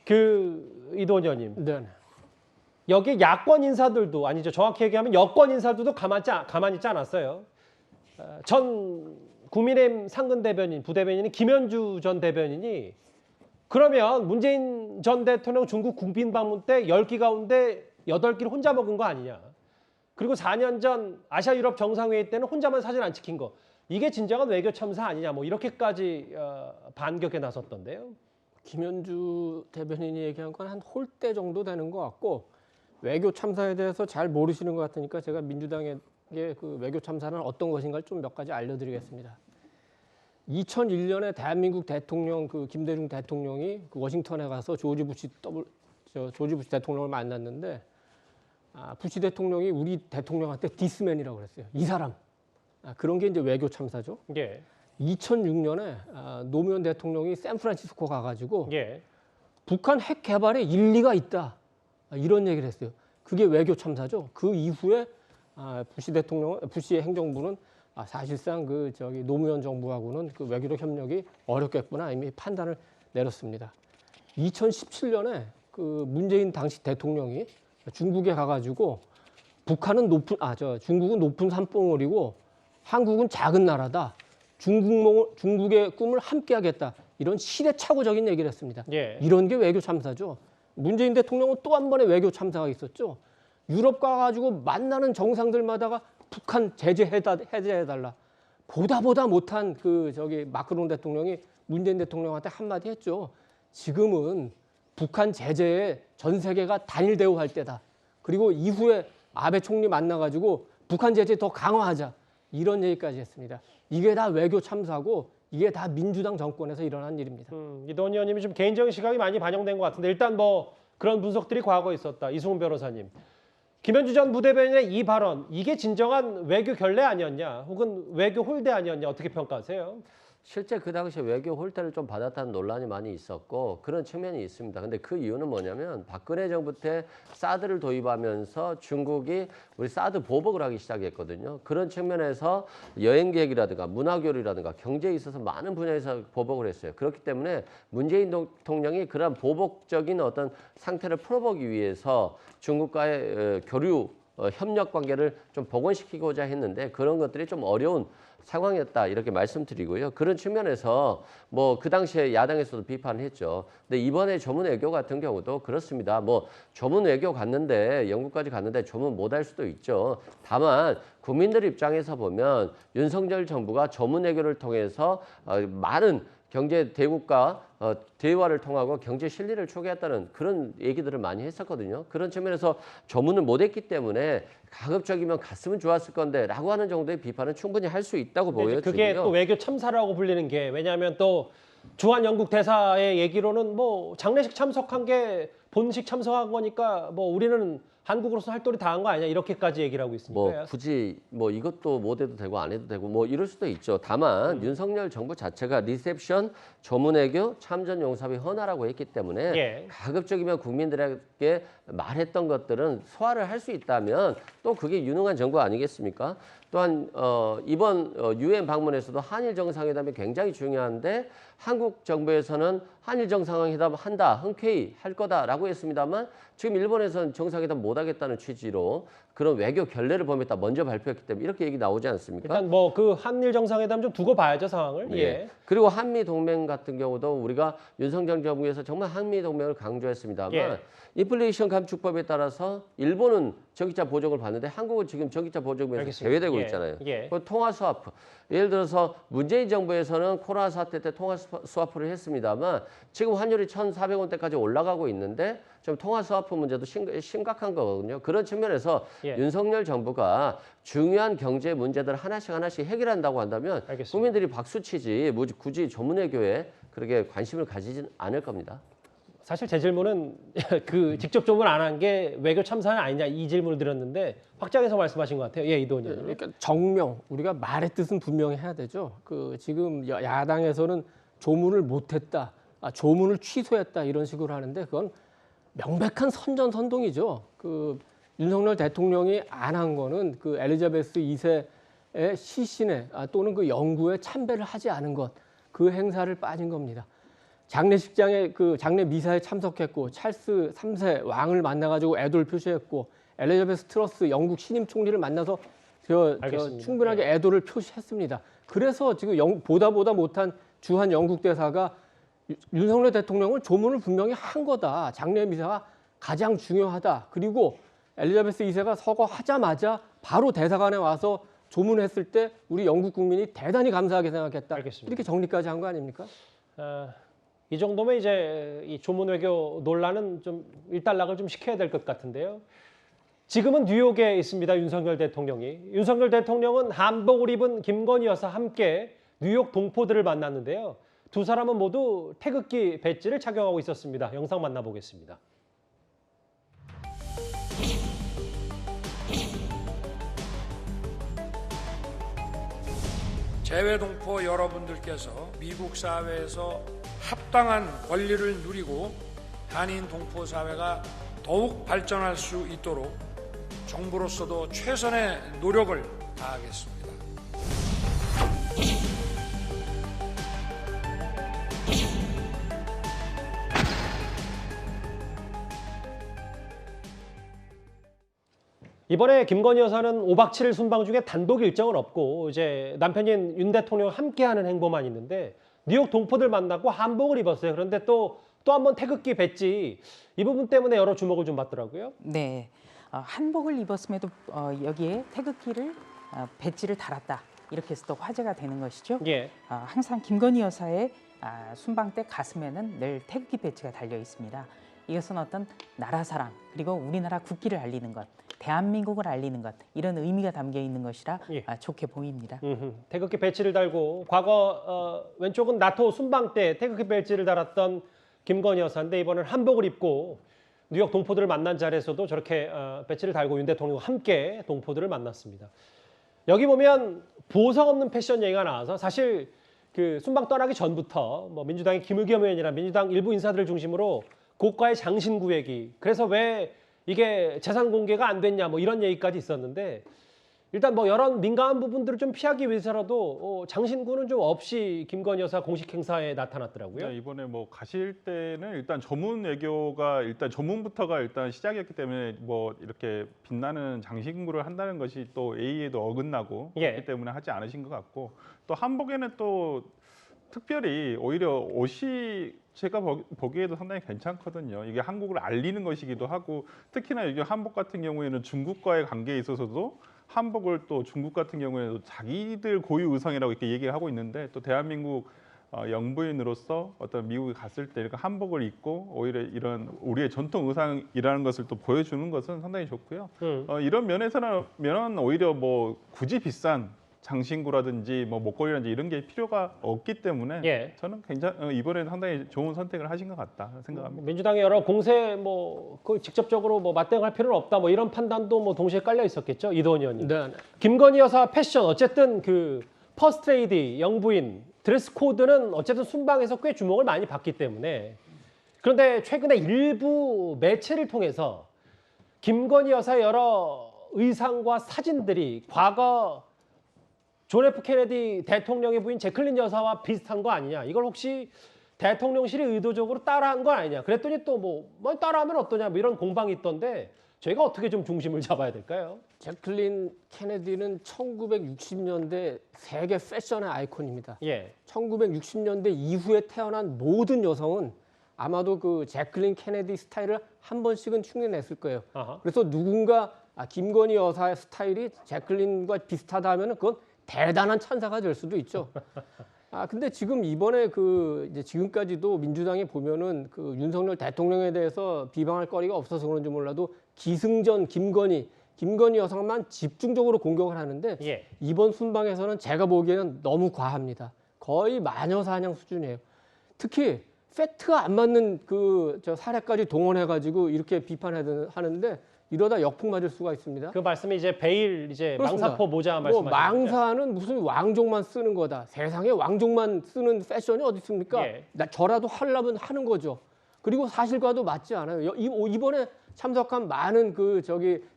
이도원 의원님. 네. 여기 야권 인사들도 아니죠. 정확히 얘기하면 여권 인사들도 가만히 있지 않았어요. 전 국민의힘 상근 대변인, 부대변인인 김현주 전 대변인이 그러면 문재인 전 대통령 중국 국빈 방문 때 10끼 가운데 8끼를 혼자 먹은 거 아니냐. 그리고 4년 전 아시아 유럽 정상회의 때는 혼자만 사진 안 찍힌 거. 이게 진정한 외교 참사 아니냐. 뭐 이렇게까지 반격에 나섰던데요. 김현주 대변인이 얘기한 건 한 홀대 정도 되는 것 같고 외교 참사에 대해서 잘 모르시는 것 같으니까 제가 민주당의 그 외교 참사는 어떤 것인가를 좀 몇 가지 알려드리겠습니다. 2001년에 대한민국 대통령 김대중 대통령이 워싱턴에 가서 조지 부시 대통령을 만났는데 부시 대통령이 우리 대통령한테 디스맨이라고 그랬어요. 이 사람. 그런 게 이제 외교 참사죠. 예. 2006년에 노무현 대통령이 샌프란시스코 가가지고 예. 북한 핵 개발에 일리가 있다. 이런 얘기를 했어요. 그게 외교 참사죠. 그 이후에 부시 행정부는 사실상 노무현 정부하고는 그 외교적 협력이 어렵겠구나 이미 판단을 내렸습니다. 2017년에 그 문재인 당시 대통령이 중국에 가가지고 중국은 높은 산봉우리고 한국은 작은 나라다. 중국의 꿈을 함께하겠다. 이런 시대착오적인 얘기를 했습니다. 예. 이런 게 외교 참사죠. 문재인 대통령은 또 한 번의 외교 참사가 있었죠. 유럽 가가지고 만나는 정상들마다가 북한 해제해달라. 보다 못한 마크롱 대통령이 문재인 대통령한테 한마디 했죠. 지금은 북한 제재에 전 세계가 단일 대우할 때다. 그리고 이후에 아베 총리 만나가지고 북한 제재 더 강화하자. 이런 얘기까지 했습니다. 이게 다 외교 참사고 이게 다 민주당 정권에서 일어난 일입니다. 이도원 의원님이 좀 개인적인 시각이 많이 반영된 것 같은데 일단 뭐 그런 분석들이 과거에 있었다. 이승훈 변호사님. 김현주 전 부대변인의 이 발언, 이게 진정한 외교 결례 아니었냐? 혹은 외교 홀대 아니었냐? 어떻게 평가하세요? 실제 그 당시에 외교 홀대를 좀 받았다는 논란이 많이 있었고 그런 측면이 있습니다. 근데 그 이유는 뭐냐면 박근혜 정부 때 사드를 도입하면서 중국이 우리 사드 보복을 하기 시작했거든요. 그런 측면에서 여행객이라든가 문화교류라든가 경제에 있어서 많은 분야에서 보복을 했어요. 그렇기 때문에 문재인 대통령이 그런 보복적인 어떤 상태를 풀어보기 위해서 중국과의 교류 협력 관계를 좀 복원시키고자 했는데 그런 것들이 좀 어려운 상황이었다 이렇게 말씀드리고요. 그런 측면에서 뭐 그 당시에 야당에서도 비판을 했죠. 근데 이번에 조문 외교 같은 경우도 그렇습니다. 뭐 조문 외교 갔는데 영국까지 갔는데 조문 못할 수도 있죠. 다만 국민들 입장에서 보면 윤석열 정부가 조문 외교를 통해서 많은 경제 대국과 대화를 통하고 경제 실리를 초래했다는 그런 얘기들을 많이 했었거든요. 그런 측면에서 조문을 못했기 때문에 가급적이면 갔으면 좋았을 건데 라고 하는 정도의 비판은 충분히 할 수 있다고 보여지고요. 그게 또 외교 참사라고 불리는 게 왜냐하면 또 주한 영국 대사의 얘기로는 뭐 장례식 참석한 게 본식 참석한 거니까 뭐 우리는 한국으로서 할 도리 다 한 거 아니냐 이렇게까지 얘기를 하고 있으니까 뭐 굳이 뭐 이것도 못 해도 되고 안 해도 되고 뭐 이럴 수도 있죠. 다만 윤석열 정부 자체가 리셉션, 조문외교, 참전용사비 헌화라고 했기 때문에 예. 가급적이면 국민들에게 말했던 것들은 소화를 할 수 있다면 또 그게 유능한 정부 아니겠습니까? 또한 이번 유엔 방문에서도 한일 정상회담이 굉장히 중요한데 한국 정부에서는 한일 정상회담 한다, 흔쾌히 할 거다라고 했습니다만 지금 일본에서는 정상회담 못 하겠다는 취지로 그런 외교 결례를 범했다 먼저 발표했기 때문에 이렇게 얘기 나오지 않습니까? 일단 뭐 그 한일 정상회담 좀 두고 봐야죠 상황을. 예. 예. 그리고 한미 동맹 같은 경우도 우리가 윤석열 정부에서 정말 한미 동맹을 강조했습니다만 예. 인플레이션 감축법에 따라서 일본은 전기차 보조금을 받는데 한국은 지금 전기차 보조금에서 알겠습니다. 제외되고 예. 있잖아요. 예. 통화 스와프. 예를 들어서 문재인 정부에서는 코로나 사태 때 통화 스와프를 했습니다만 지금 환율이 1,400원대까지 올라가고 있는데 좀 통화 스와프 문제도 심각한 거거든요. 그런 측면에서 예. 윤석열 정부가 중요한 경제 문제들 하나씩 해결한다고 한다면 알겠습니다. 국민들이 박수치지 굳이 조문외교에 그렇게 관심을 가지진 않을 겁니다. 사실 제 질문은 직접 조문 안 한 게 외교 참사는 아니냐 이 질문을 드렸는데 확장해서 말씀하신 것 같아요. 예, 이도원 의원님. 그러니까 정명, 우리가 말의 뜻은 분명히 해야 되죠. 지금 야당에서는 조문을 못했다, 조문을 취소했다 이런 식으로 하는데 그건 명백한 선전선동이죠. 윤석열 대통령이 안 한 거는 엘리자베스 2세의 시신에 또는 영구에 참배를 하지 않은 것, 그 행사를 빠진 겁니다. 장례식장에 그 장례 미사에 참석했고 찰스 3세 왕을 만나가지고 애도를 표시했고 엘리자베스 트러스 영국 신임 총리를 만나서 저 알겠습니다. 충분하게 애도를 표시했습니다. 그래서 지금 보다 못한 주한 영국 대사가 윤석열 대통령을 조문을 분명히 한 거다. 장례 미사가 가장 중요하다. 그리고 엘리자베스 2세가 서거하자마자 바로 대사관에 와서 조문했을 때 우리 영국 국민이 대단히 감사하게 생각했다. 알겠습니다. 이렇게 정리까지 한 거 아닙니까? 이 정도면 이제 이 조문 외교 논란은 좀 일단락을 좀 시켜야 될 것 같은데요. 지금은 뉴욕에 있습니다. 윤석열 대통령이. 윤석열 대통령은 한복을 입은 김건희 여사 함께 뉴욕 동포들을 만났는데요. 두 사람은 모두 태극기 배지를 착용하고 있었습니다. 영상 만나보겠습니다. 재외동포 여러분들께서 미국 사회에서 합당한 권리를 누리고 한인 동포 사회가 더욱 발전할 수 있도록 정부로서도 최선의 노력을 다하겠습니다. 이번에 김건희 여사는 5박 7일 순방 중에 단독 일정은 없고 이제 남편인 윤 대통령 함께하는 행보만 있는데 뉴욕 동포들 만나고 한복을 입었어요. 그런데 또 한 번 태극기 배지 이 부분 때문에 여러 주목을 좀 받더라고요. 네, 한복을 입었음에도 여기에 태극기를 배지를 달았다. 이렇게 해서 또 화제가 되는 것이죠. 예. 항상 김건희 여사의 순방 때 가슴에는 늘 태극기 배지가 달려 있습니다. 이것은 어떤 나라 사랑 그리고 우리나라 국기를 알리는 것, 대한민국을 알리는 것 이런 의미가 담겨 있는 것이라 예. 좋게 보입니다. 태극기 배지를 달고 과거 왼쪽은 나토 순방 때 태극기 배지를 달았던 김건희 여사인데 이번엔 한복을 입고 뉴욕 동포들을 만난 자리에서도 저렇게 배지를 달고 윤 대통령과 함께 동포들을 만났습니다. 여기 보면 보석 없는 패션 얘기가 나와서 사실 그 순방 떠나기 전부터 뭐 민주당의 김의겸 의원이나 민주당 일부 인사들을 중심으로 고가의 장신구 얘기 그래서 왜 이게 재산 공개가 안 됐냐 뭐 이런 얘기까지 있었는데 일단 뭐 여러 민감한 부분들을 좀 피하기 위해서라도 장신구는 좀 없이 김건희 여사 공식 행사에 나타났더라고요. 네, 이번에 뭐 가실 때는 일단 조문 외교가 일단 조문부터가 일단 시작이었기 때문에 뭐 이렇게 빛나는 장신구를 한다는 것이 또 예의에도 어긋나고 예. 그렇기 때문에 하지 않으신 것 같고 또 한복에는 또 특별히 오히려 옷이 제가 보기에도 상당히 괜찮거든요. 이게 한국을 알리는 것이기도 하고 특히나 이게 한복 같은 경우에는 중국과의 관계에 있어서도 한복을 또 중국 같은 경우에도 자기들 고유 의상이라고 이렇게 얘기하고 있는데 또 대한민국 영부인으로서 어떤 미국에 갔을 때 이렇게 한복을 입고 오히려 이런 우리의 전통 의상이라는 것을 또 보여주는 것은 상당히 좋고요. 이런 면은 오히려 뭐 굳이 비싼 장신구라든지 뭐 목걸이라든지 이런 게 필요가 없기 때문에 예. 저는 이번에는 상당히 좋은 선택을 하신 것 같다 생각합니다. 민주당의 여러 공세 그 직접적으로 뭐 맞대응할 필요는 없다 뭐 이런 판단도 뭐 동시에 깔려 있었겠죠. 이도원 의원님. 네. 김건희 여사 패션 어쨌든 그 퍼스트레이디 영부인 드레스 코드는 어쨌든 순방에서 꽤 주목을 많이 받기 때문에 그런데 최근에 일부 매체를 통해서 김건희 여사의 여러 의상과 사진들이 과거 존 F 케네디 대통령의 부인 재클린 여사와 비슷한 거 아니냐. 이걸 혹시 대통령실이 의도적으로 따라한 건 아니냐. 그랬더니 또 뭐 따라하면 어떠냐. 뭐 이런 공방이 있던데 저희가 어떻게 좀 중심을 잡아야 될까요? 제클린 케네디는 1960년대 세계 패션의 아이콘입니다. 예. 1960년대 이후에 태어난 모든 여성은 아마도 그 제클린 케네디 스타일을 한 번씩은 흉내냈을 거예요. 아하. 그래서 누군가 김건희 여사의 스타일이 제클린과 비슷하다 하면은 그건 대단한 찬사가 될 수도 있죠. 근데 지금 이번에 이제 지금까지도 민주당이 보면은 그 윤석열 대통령에 대해서 비방할 거리가 없어서 그런지 몰라도 기승전 김건희 여사만 집중적으로 공격을 하는데 예. 이번 순방에서는 제가 보기에는 너무 과합니다. 거의 마녀 사냥 수준이에요. 특히 팩트가 안 맞는 저 사례까지 동원해가지고 이렇게 비판하는데 이러다 역풍 맞을 수가 있습니다. 그 말씀이 이제 베일 이제 그렇습니다. 망사포 모자 뭐 말씀하시는 망사는 무슨 왕족만 쓰는 거다. 세상에 왕족만 쓰는 패션이 어디 있습니까? 예. 저라도 하려면 하는 거죠. 그리고 사실과도 맞지 않아요. 이번에 참석한 많은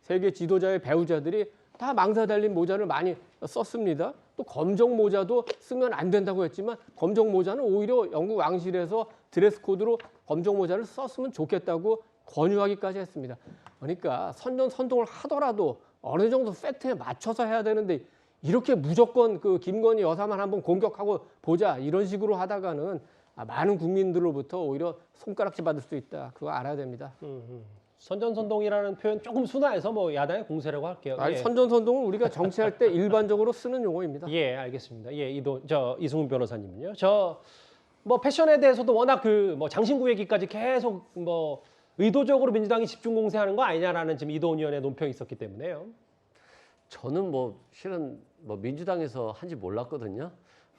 세계 지도자의 배우자들이 다 망사 달린 모자를 많이 썼습니다. 또 검정 모자도 쓰면 안 된다고 했지만 검정 모자는 오히려 영국 왕실에서 드레스 코드로 검정 모자를 썼으면 좋겠다고 권유하기까지 했습니다. 그러니까 선전선동을 하더라도 어느 정도 팩트에 맞춰서 해야 되는데 이렇게 무조건 그 김건희 여사만 한번 공격하고 보자 이런 식으로 하다가는 많은 국민들로부터 오히려 손가락질 받을 수 있다. 그거 알아야 됩니다. 선전선동이라는 표현 조금 순화해서 뭐 야당의 공세라고 할게요. 아니, 예. 선전선동은 우리가 정치할 때 일반적으로 쓰는 용어입니다. 예, 알겠습니다. 예, 이승훈 변호사님은요. 뭐 패션에 대해서도 워낙 그 뭐 장신구 얘기까지 계속 뭐 의도적으로 민주당이 집중 공세하는 거 아니냐라는 지금 이도훈 의원의 논평이 있었기 때문에요. 저는 뭐 실은 뭐 민주당에서 한지 몰랐거든요.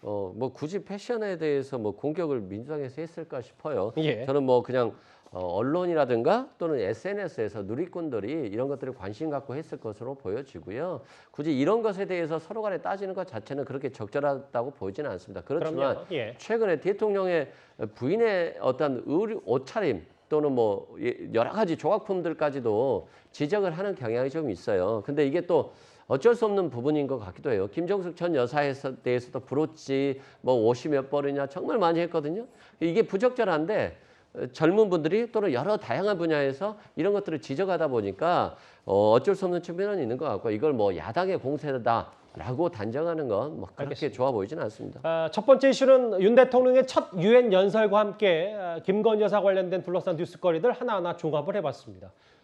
뭐 굳이 패션에 대해서 뭐 공격을 민주당에서 했을까 싶어요. 예. 저는 뭐 그냥 언론이라든가 또는 SNS에서 누리꾼들이 이런 것들에 관심 갖고 했을 것으로 보여지고요. 굳이 이런 것에 대해서 서로 간에 따지는 것 자체는 그렇게 적절하다고 보이지는 않습니다. 그렇지만 그럼요. 예. 최근에 대통령의 부인의 어떤 옷차림 또는 뭐 여러 가지 조각품들까지도 지적을 하는 경향이 좀 있어요. 근데 이게 또 어쩔 수 없는 부분인 것 같기도 해요. 김정숙 전 여사에 대해서도 브로치, 뭐 옷이 몇 벌이냐 정말 많이 했거든요. 이게 부적절한데 젊은 분들이 또는 여러 다양한 분야에서 이런 것들을 지적하다 보니까 어쩔 수 없는 측면은 있는 것 같고 이걸 뭐 야당의 공세다라고 단정하는 건 뭐 그렇게 알겠습니다. 좋아 보이지는 않습니다. 첫 번째 이슈는 윤 대통령의 첫 유엔 연설과 함께 김건희 여사 관련된 둘러싼 뉴스거리들 하나하나 종합을 해봤습니다.